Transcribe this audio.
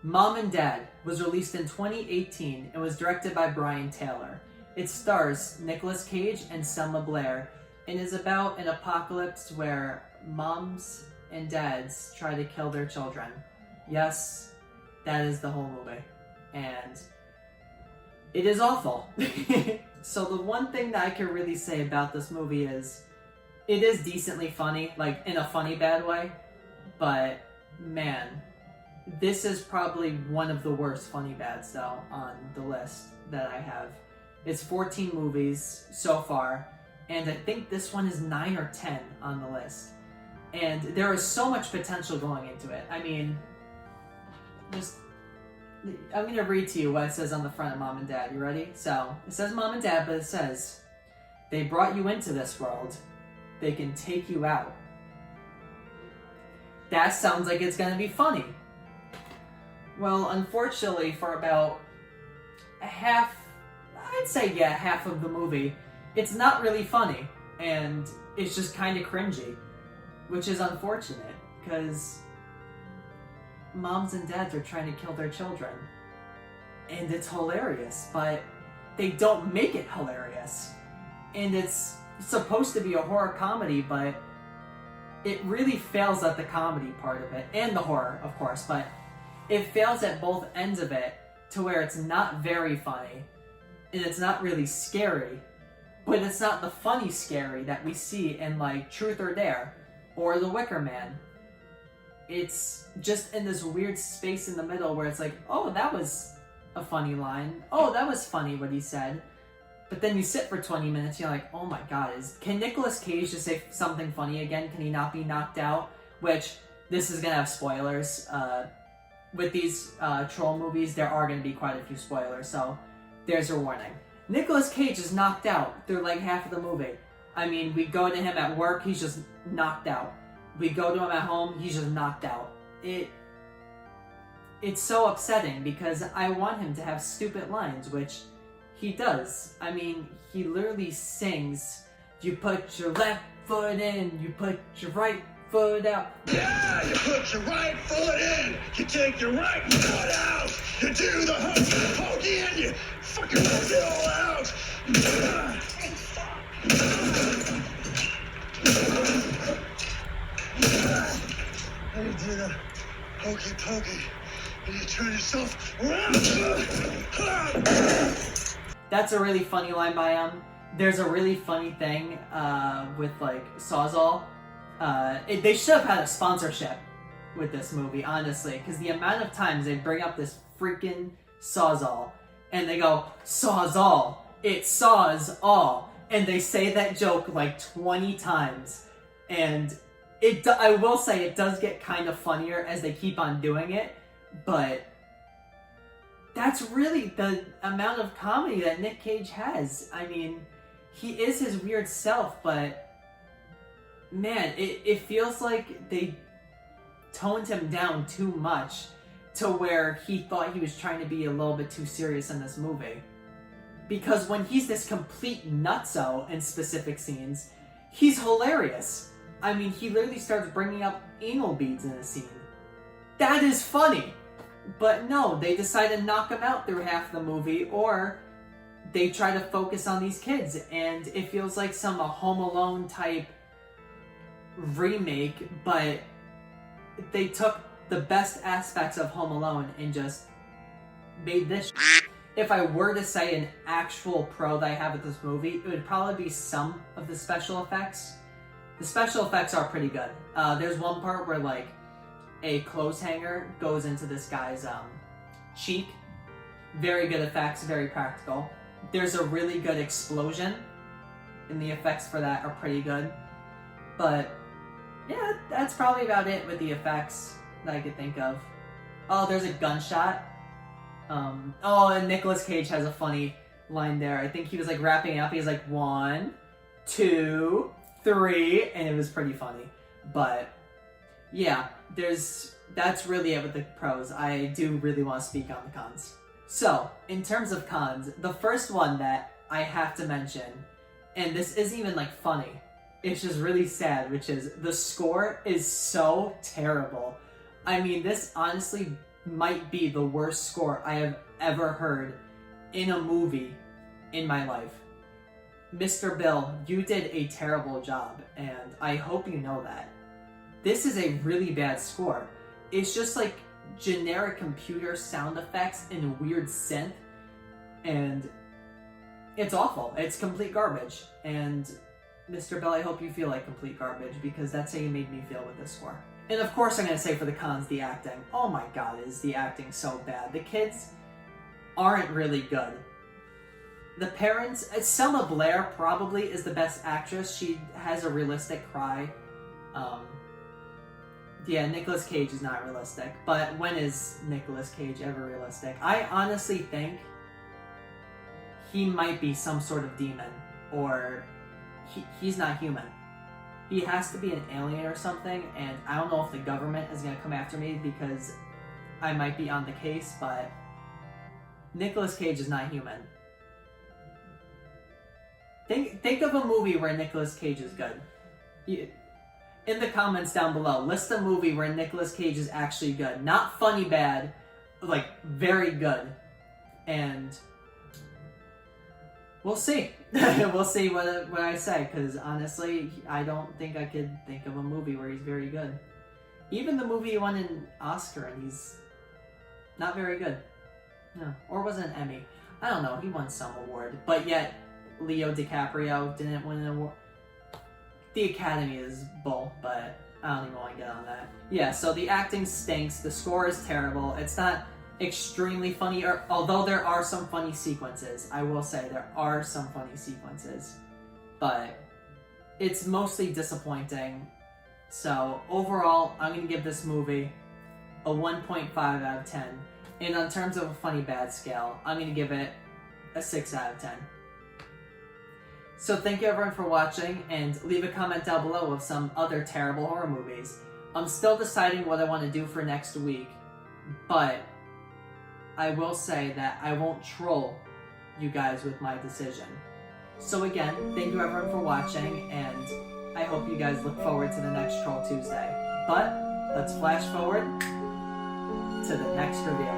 Mom and Dad was released in 2018 and was directed by Brian Taylor. It stars Nicolas Cage and Selma Blair and is about an apocalypse where moms and dads try to kill their children. Yes, that is the whole movie. And it is awful. So the one thing that I can really say about this movie is it is decently funny, like in a funny bad way, but man, this is probably one of the worst funny bads though on the list that I have. It's 14 movies so far, and I think this one is 9 or 10 on the list. And there is so much potential going into it. I mean, I'm going to read to you what it says on the front of Mom and Dad. You ready? So, it says Mom and Dad, but it says, they brought you into this world. They can take you out. That sounds like it's going to be funny. Well, unfortunately, for about half of the movie, it's not really funny. And it's just kind of cringy. Which is unfortunate, because moms and dads are trying to kill their children. And it's hilarious, but they don't make it hilarious. And it's supposed to be a horror comedy, but it really fails at the comedy part of it, and the horror, of course, but it fails at both ends of it to where it's not very funny, and it's not really scary, but it's not the funny scary that we see in, like, Truth or Dare, or The Wicker Man. It's just in this weird space in the middle where it's like, oh, that was a funny line. Oh, that was funny what he said. But then you sit for 20 minutes and you're like, oh my god, can Nicolas Cage just say something funny again? Can he not be knocked out? Which, this is going to have spoilers. With these troll movies, there are going to be quite a few spoilers, so there's your warning. Nicolas Cage is knocked out through like half of the movie. I mean, we go to him at work, he's just knocked out. We go to him at home, he's just knocked out. It's so upsetting because I want him to have stupid lines, which he does. I mean, he literally sings, you put your left foot in, you put your right foot out. Yeah, you put your right foot in, you take your right foot out, you do the hokey pokey and you fucking work it all out. And you do the hokey pokey and you turn yourself around. That's a really funny line by him. There's a really funny thing with like Sawzall. They should have had a sponsorship with this movie, honestly, because the amount of times they bring up this freaking Sawzall and they go, Sawzall, it saws all, and they say that joke like 20 times, and I will say it does get kind of funnier as they keep on doing it, but that's really the amount of comedy that Nick Cage has. I mean, he is his weird self, but man, it feels like they toned him down too much to where he thought he was trying to be a little bit too serious in this movie. Because when he's this complete nutso in specific scenes, he's hilarious. I mean, he literally starts bringing up anal beads in a scene. That is funny! But no, they decide to knock him out through half the movie, or they try to focus on these kids, and it feels like some Home Alone type remake, but they took the best aspects of Home Alone and just made this shit. If I were to say an actual pro that I have with this movie, it would probably be some of the special effects. The special effects are pretty good. There's one part where like a clothes hanger goes into this guy's cheek. Very good effects, very practical. There's a really good explosion, and the effects for that are pretty good. But yeah, that's probably about it with the effects that I could think of. Oh, there's a gunshot. And Nicolas Cage has a funny line there. I think he was like wrapping it up. He was like 1, 2, 3, and it was pretty funny. But yeah, that's really it with the pros. I do really want to speak on the cons. So, in terms of cons, the first one that I have to mention, and this isn't even like funny, it's just really sad, which is the score is so terrible. I mean, this honestly might be the worst score I have ever heard in a movie in my life. Mr. Bill, you did a terrible job, and I hope you know that. This is a really bad score. It's just like generic computer sound effects and a weird synth, and it's awful. It's complete garbage. And Mr. Bill, I hope you feel like complete garbage, because that's how you made me feel with this score. And of course I'm going to say for the cons, the acting. Oh my god, is the acting so bad. The kids aren't really good. The parents, Selma Blair probably is the best actress. She has a realistic cry. Yeah, Nicolas Cage is not realistic. But when is Nicolas Cage ever realistic? I honestly think he might be some sort of demon. Or he's not human. He has to be an alien or something. And I don't know if the government is going to come after me because I might be on the case. But Nicolas Cage is not human. Think of a movie where Nicolas Cage is good. In the comments down below, list a movie where Nicolas Cage is actually good. Not funny bad, like very good. And we'll see. We'll see what I say, because honestly, I don't think I could think of a movie where he's very good. Even the movie he won an Oscar and he's not very good. No. Or was it an Emmy? I don't know, he won some award. But yet, Leo DiCaprio didn't win an award. The Academy is bull, but I don't even want to get on that. Yeah, so the acting stinks, the score is terrible, it's not extremely funny, although there are some funny sequences. I will say there are some funny sequences, but it's mostly disappointing. So overall, I'm going to give this movie a 1.5 out of 10. And in terms of a funny bad scale, I'm going to give it a 6 out of 10. So thank you everyone for watching, and leave a comment down below of some other terrible horror movies. I'm still deciding what I want to do for next week, but I will say that I won't troll you guys with my decision. So again, thank you everyone for watching, and I hope you guys look forward to the next Troll Tuesday. But let's flash forward to the next review.